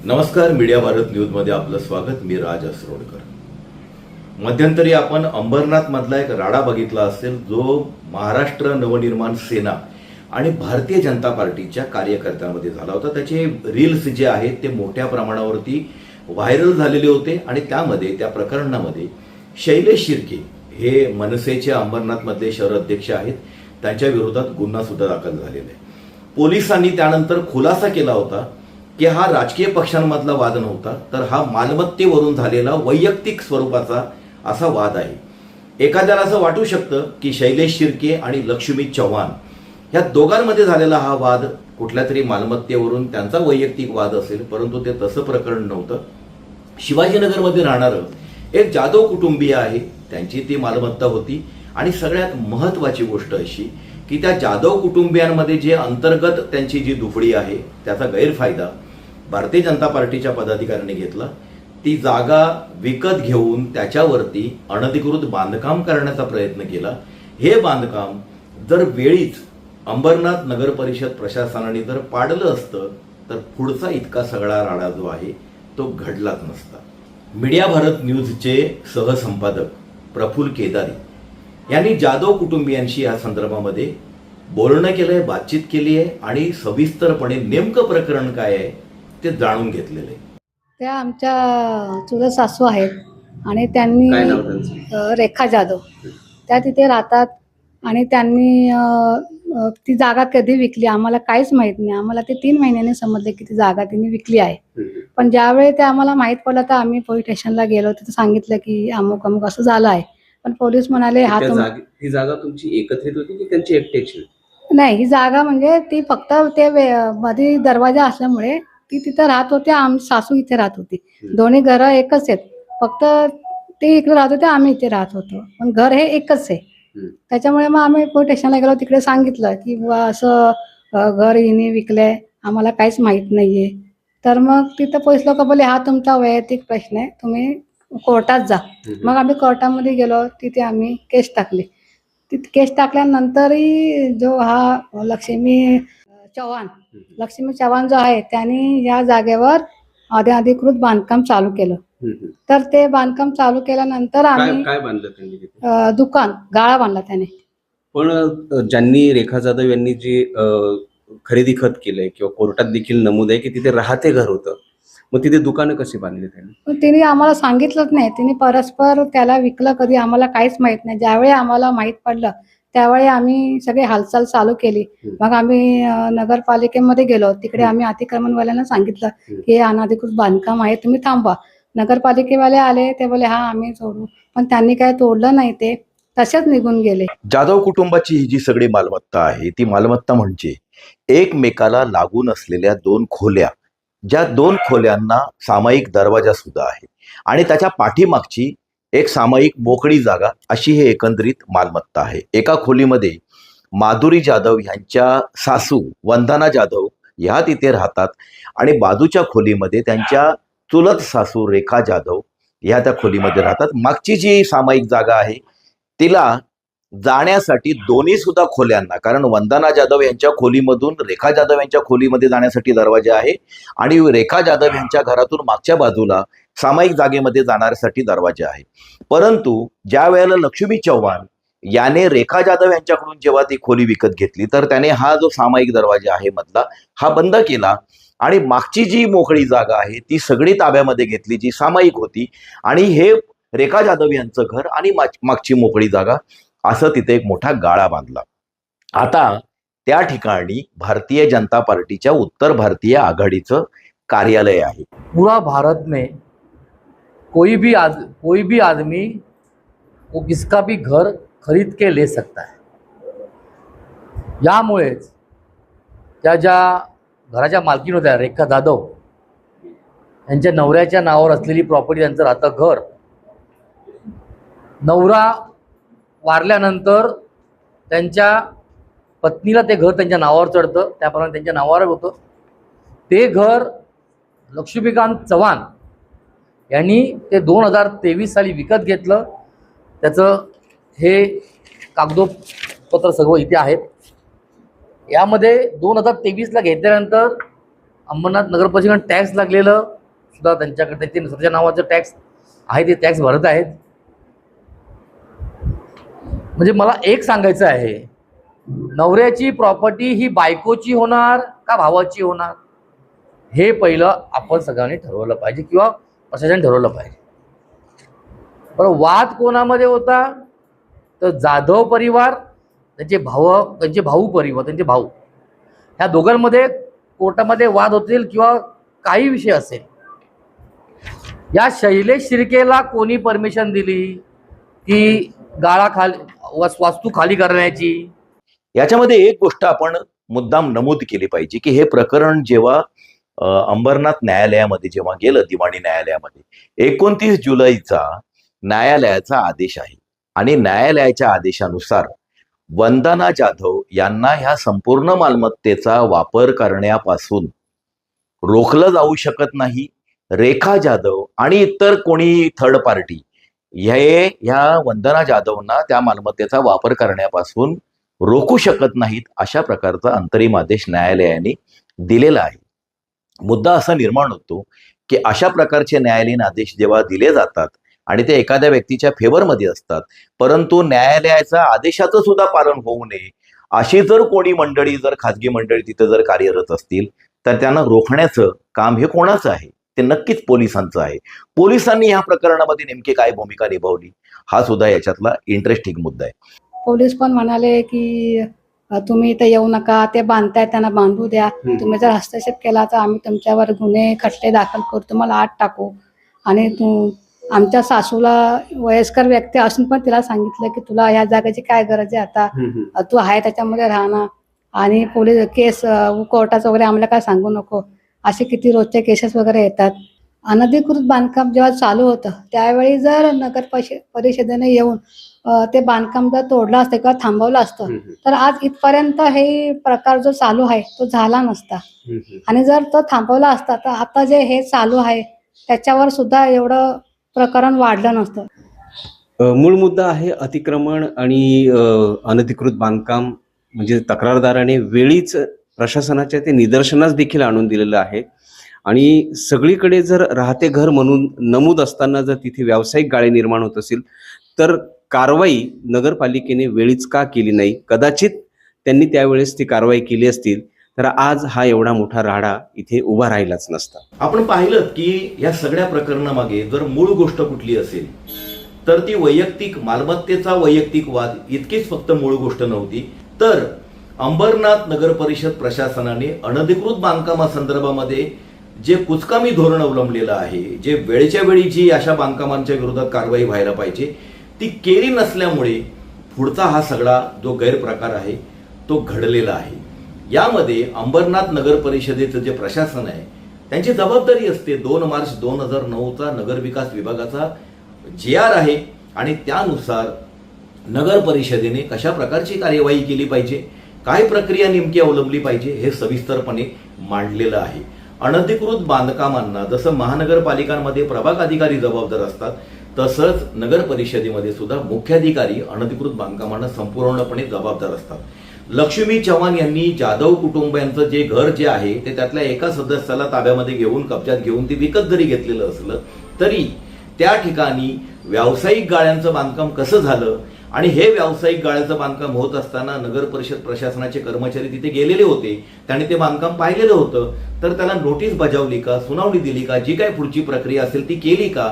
नमस्कार, मीडिया भारत न्यूजमध्ये आपलं स्वागत. मी राज असरोडकर. मध्यंतरी आपण अंबरनाथ मधला एक राडा बघितला असेल, जो महाराष्ट्र नवनिर्माण सेना आणि भारतीय जनता पार्टीच्या कार्यकर्त्यांमध्ये झाला होता. त्याचे रील्स जे आहेत ते मोठ्या प्रमाणावरती व्हायरल झालेले होते आणि त्यामध्ये त्या प्रकरणामध्ये शैलेश शिर्के हे मनसेचे अंबरनाथ मधले शहर अध्यक्ष आहेत. त्यांच्या विरोधात गुन्हा सुद्धा दाखल झालेला आहे. पोलिसांनी त्यानंतर खुलासा केला होता की हा राजकीय पक्षांमधला वाद नव्हता, तर हा मालमत्तेवरून झालेला वैयक्तिक स्वरूपाचा असा वाद आहे. एखाद्याला असं वाटू शकतं की शैलेश शिर्के आणि लक्ष्मी चव्हाण या दोघांमध्ये झालेला हा वाद कुठल्या तरी मालमत्तेवरून त्यांचा वैयक्तिक वाद असेल, परंतु ते तसं प्रकरण नव्हतं. शिवाजीनगरमध्ये राहणारं एक जाधव कुटुंबीय आहे, त्यांची ती मालमत्ता होती. आणि सगळ्यात महत्त्वाची गोष्ट अशी की त्या जाधव कुटुंबियांमध्ये जे अंतर्गत त्यांची जी दुफडी आहे त्याचा गैरफायदा भारतीय जनता पार्टीच्या पदाधिकाऱ्यांनी घेतला. ती जागा विकत घेऊन त्याच्यावरती अनधिकृत बांधकाम करण्याचा प्रयत्न केला. हे बांधकाम जर वेळीच अंबरनाथ नगर परिषद प्रशासनाने जर पाडलं असतं तर पुढचा इतका सगळा राडा जो आहे तो घडलाच नसता. मीडिया भारत न्यूजचे सहसंपादक प्रफुल्ल केदारी यांनी जाधव कुटुंबियांशी या संदर्भामध्ये बोलणं केलंय, बातचीत केली आहे आणि सविस्तरपणे नेमकं प्रकरण काय आहे ते जाणून घेतलेलं आहे. त्या आमच्या चुलत सासू आहेत आणि त्यांनी रेखा जाधव त्या तिथे राहतात आणि त्यांनी ती जागा कधी विकली आम्हाला काहीच माहित नाही. आम्हाला ते 3 महिन्याने समजले की ती जागा तिने विकली आहे. पण ज्यावेळी ते आम्हाला माहित पडलं तर आम्ही पोलीस स्टेशनला गेलो, तिथे सांगितलं की अमुक अमुक असं झालं आहे. पण पोलीस म्हणाले ही जागा तुमची एकत्रित होती की त्यांची एकट्याची? नाही, ही जागा म्हणजे ती फक्त ते मध्ये दरवाजा असल्यामुळे ती तिथं राहत होते, सासू इथे राहत होती. दोन्ही घरं एकच आहेत, फक्त ते इकडे राहत होते, आम्ही इथे राहत होतो, पण घर हे एकच आहे. त्याच्यामुळे मग आम्ही पोलीस स्टेशनला गेलो, तिकडे सांगितलं की बुवा असं घर हिने विकलंय, आम्हाला काहीच माहित नाहीये. तर मग तिथं पोलीस लोक बोलले हा तुमचा वैयक्तिक प्रश्न आहे, तुम्ही कोर्टात जा. मग आम्ही कोर्टामध्ये गेलो, तिथे आम्ही केस टाकली. तिथे केस टाकल्यानंतरही जो हा लक्ष्मी चव्हाण जो आहे त्यांनी या जागेवर अनधिकृत बांधकाम चालू केलं. तर ते बांधकाम चालू केल्यानंतर आम्ही काय बांधलं त्यांनी? दुकान गाळा बांधला त्याने. पण ज्यांनी रेखा जाधव यांनी जी खरेदी खत केलंय किंवा कोर्टात देखील नमूद आहे की तिथे राहते घर होतं, मग तिथे दुकानं कशी बांधली त्यांनी? तिने आम्हाला सांगितलंच नाही. तिने परस्पर त्याला विकलं कधी आम्हाला काहीच माहित नाही. ज्यावेळी आम्हाला माहित पडलं त्यावेळी आम्ही सगळे हालचाल चालू केली. मग आम्ही नगरपालिकेमध्ये गेलो, तिकडे आम्ही अतिक्रमणवाल्यांना सांगितलं की अनधिकृत बांधकाम आहे, तुम्ही थांबवा. नगरपालिकेवाले आले, ते बोले हा आम्ही सोडू, पण त्यांनी काय तोडलं नाही, ते तसेच निघून गेले. जाधव कुटुंबाची ही जी सगळी मालमत्ता आहे ती मालमत्ता म्हणजे एकमेकाला लागून असलेल्या 2 खोल्या, ज्या 2 खोल्यांना सामायिक दरवाजा सुद्धा आहे आणि त्याच्या पाठीमागची एक सामायिक मोकळी जागा, अशी हे एकंदरीत मालमत्ता आहे. एका खोलीमध्ये माधुरी जाधव यांच्या सासू वंदना जाधव ह्या तिथे राहतात आणि बाजूच्या खोलीमध्ये त्यांच्या चुलत सासू रेखा जाधव ह्या त्या खोलीमध्ये राहतात. मागची जी सामायिक जागा आहे तिला जाण्यासाठी दोन्ही सुद्धा खोल्यांना, कारण वंदना जाधव यांच्या खोलीमधून रेखा जाधव यांच्या खोलीमध्ये जाण्यासाठी दरवाजे आहे आणि रेखा जाधव यांच्या घरातून मागच्या बाजूला सामायिक जागेमध्ये जाण्यासाठी दरवाजे आहे. परंतु ज्या वेळेला लक्ष्मी चव्हाण याने रेखा जाधव यांच्याकडून जेव्हा ती खोली विकत घेतली तर त्याने हा जो सामायिक दरवाजा आहे मधला हा बंद केला आणि मागची जी मोकळी जागा आहे ती सगळी ताब्यामध्ये घेतली, जी सामायिक होती. आणि हे रेखा जाधव यांचं घर आणि मागची मोकळी जागा असं तिथे एक मोठा गाळा बांधला. आता त्या ठिकाणी भारतीय जनता पार्टीच्या उत्तर भारतीय आघाडीचं कार्यालय आहे. पूरा भारत में कोई भी आदमी वो किसका भी घर खरीद के ले सकता है. यामुळेच त्या ज्या घराच्या मालकीण होत्या रेखा जाधव यांच्या नवऱ्याच्या नावावर असलेली प्रॉपर्टी, त्यांचं राहतं घर, नवरा वारल्यानंतर त्यांच्या पत्नीला ते घर त्यांच्या नावावर चढतं, त्याप्रमाणे त्यांच्या नावावर होतं. ते घर लक्ष्मीकांत चव्हाण यांनी ते 2023 साली विकत घेतलं. त्याचं हे कागदोपत्र सर्व इथे आहेत. यामध्ये 2023ला घेतल्यानंतर अंबरनाथ नगर परिषदेने टॅक्स लागलेलं सुद्धा त्यांच्याकडे ते स्वतःच्या नावाचं टॅक्स आहे ते टॅक्स भरत आहेत. म्हणजे मला एक सांगायचं आहे, नवऱ्याची प्रॉपर्टी ही बायकोची होणार का भावाची होणार हे पहिलं आपण सगळ्यांनी ठरवलं पाहिजे किंवा प्रशासन ठरवलं पाहिजे. बरं, वाद कोणामध्ये होता तर जाधव परिवार, त्यांचे भाऊ परिवार, त्यांचे भाऊ, ह्या दोघांमध्ये कोर्टामध्ये वाद होतील किंवा काही विषय असेल. या शैलेश शिर्केला कोणी परमिशन दिली की गाळा खाली वास्तू खाली करण्याची? याच्यामध्ये एक गोष्ट आपण मुद्दाम नमूद केली पाहिजे की हे प्रकरण जेव्हा अंबरनाथ न्यायालयामध्ये जेव्हा गेलं, दिवाणी न्यायालयामध्ये 29 जुलैचा न्यायालयाचा आदेश आहे आणि न्यायालयाच्या आदेशानुसार वंदना जाधव यांना ह्या संपूर्ण मालमत्तेचा वापर करण्यापासून रोखलं जाऊ शकत नाही. रेखा जाधव आणि इतर कोणी थर्ड पार्टी ह्या वंदना जाधवना त्या मालमत्तेचा वापर करण्यापासून रोखू शकत नाहीत, अशा प्रकारचा अंतरिम आदेश न्यायालयाने दिलेला आहे. मुद्दा असा निर्माण होतो की अशा प्रकारचे न्यायालयीन आदेश जेव्हा दिले जातात आणि ते एखाद्या व्यक्तीच्या फेवरमध्ये असतात, परंतु न्यायालयाच्या आदेशाचं सुद्धा पालन होऊ नये अशी जर कोणी मंडळी, जर खाजगी मंडळी तिथे जर कार्यरत असतील तर त्यांना रोखण्याचं काम हे कोणाचं आहे? ते नक्कीच पोलिसांचं आहे. पोलिसांनी या प्रकरणामध्ये नेमकी काय भूमिका निभावली हा सुद्धा याच्यातला इंटरेस्टिंग मुद्दा आहे. पोलीस पण म्हणाले की तुम्ही इथे येऊ नका, ते बांधताय त्यांना बांधू द्या, तुम्ही जर हस्तक्षेप केला तर आम्ही तुमच्यावर गुन्हे खटले दाखल करू, तुम्हाला आत टाकू. आणि आमच्या सासूला वयस्कर व्यक्ती असून पण तिला सांगितलं की तुला ह्या जागेची काय गरज आहे, आता तू आहे त्याच्यामध्ये राहणार, आणि पोलीस केस कोर्टाचं वगैरे आम्हाला काय सांगू नको, असे किती रोजचे केसेस वगैरे येतात. अनधिकृत बांधकाम जेव्हा चालू होतं त्यावेळी जर नगर परिषदेने येऊन ते बांधकाम जर तोडलं असतं किंवा थांबवलं असतं तर आज इथपर्यंत हे प्रकार जो चालू आहे तो झाला नसता. आणि जर तो थांबवला असता तर आता जे हे चालू आहे त्याच्यावर सुद्धा एवढं प्रकरण वाढलं नसतं. मूळ मुद्दा आहे अतिक्रमण आणि अनधिकृत बांधकाम. म्हणजे तक्रारदाराने वेळीच प्रशासनाच्या ते निदर्शनास देखील आणून दिलेलं आहे. आणि सगळीकडे जर राहते घर म्हणून नमूद असताना जर तिथे व्यावसायिक गाळे निर्माण होत असेल तर कारवाई नगरपालिकेने वेळीच का केली नाही? कदाचित त्यांनी त्यावेळेस ती कारवाई केली असतील तर आज हा एवढा मोठा राडा इथे उभा राहिलाच नसता. आपण पाहिलं की या सगळ्या प्रकरणामागे जर मूळ गोष्ट कुठली असेल तर ती वैयक्तिक मालमत्तेचा वैयक्तिक वाद इतकीच फक्त मूळ गोष्ट नव्हती, तर अंबरनाथ नगर परिषद प्रशासनाने अनधिकृत बांधकामासंदर्भामध्ये जे कुचकामी धोरण अवलंबलेलं आहे, जे वेळच्या वेळी जी अशा बांधकामांच्या विरोधात कारवाई व्हायला पाहिजे ती केली नसल्यामुळे पुढचा हा सगळा जो गैरप्रकार आहे तो घडलेला आहे. यामध्ये अंबरनाथ नगर परिषदेचं जे प्रशासन आहे त्यांची जबाबदारी असते. 2 मार्च 2009चा नगर विकास विभागाचा GR आहे आणि त्यानुसार नगर परिषदेने कशा प्रकारची कार्यवाही केली पाहिजे, काय प्रक्रिया नेमकी अवलंबली पाहिजे हे सविस्तरपणे मांडलेलं आहे. अनधिकृत बांधकामांना जसं महानगरपालिकांमध्ये प्रभाग अधिकारी जबाबदार असतात तसंच नगर परिषदेमध्ये सुद्धा मुख्याधिकारी अनधिकृत बांधकामांना संपूर्णपणे जबाबदार असतात. लक्ष्मी चव्हाण यांनी जाधव कुटुंबियांचं जे घर जे आहे ते त्यातल्या एका सदस्याला ताब्यामध्ये घेऊन कब्जात घेऊन ते विकत जरी घेतलेलं असलं तरी त्या ठिकाणी व्यावसायिक गाळ्यांचं बांधकाम कसं झालं आणि हे व्यावसायिक गाळ्याचं बांधकाम होत असताना नगर परिषद प्रशासनाचे कर्मचारी तिथे गेलेले होते, त्याने ते बांधकाम पाहिलेलं होतं, तर त्याला नोटीस बजावली का, सुनावणी दिली का, जी काय पुढची प्रक्रिया असेल ती केली का,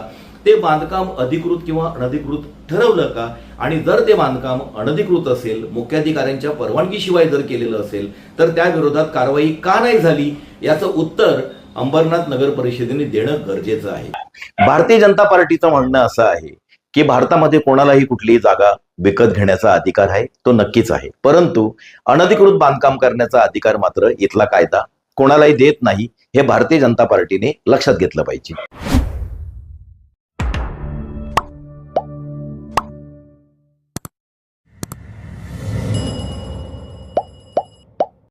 ते बांधकाम अधिकृत किंवा अनधिकृत ठरवलं का, आणि जर ते बांधकाम अनधिकृत असेल, मुख्याधिकाऱ्यांच्या परवानगीशिवाय जर केलेलं असेल तर त्या विरोधात कारवाई का नाही झाली याचं उत्तर अंबरनाथ नगर परिषदेने देणं गरजेचं आहे. भारतीय जनता पार्टीचं म्हणणं असं आहे की भारतामध्ये कोणालाही कुठलीही जागा विकत घेण्याचा अधिकार आहे, तो नक्कीच आहे, परंतु अनधिकृत बांधकाम करण्याचा अधिकार मात्र इथला कायदा कोणालाही देत नाही. हे भारतीय जनता पार्टीने लक्षात घेतलं पाहिजे.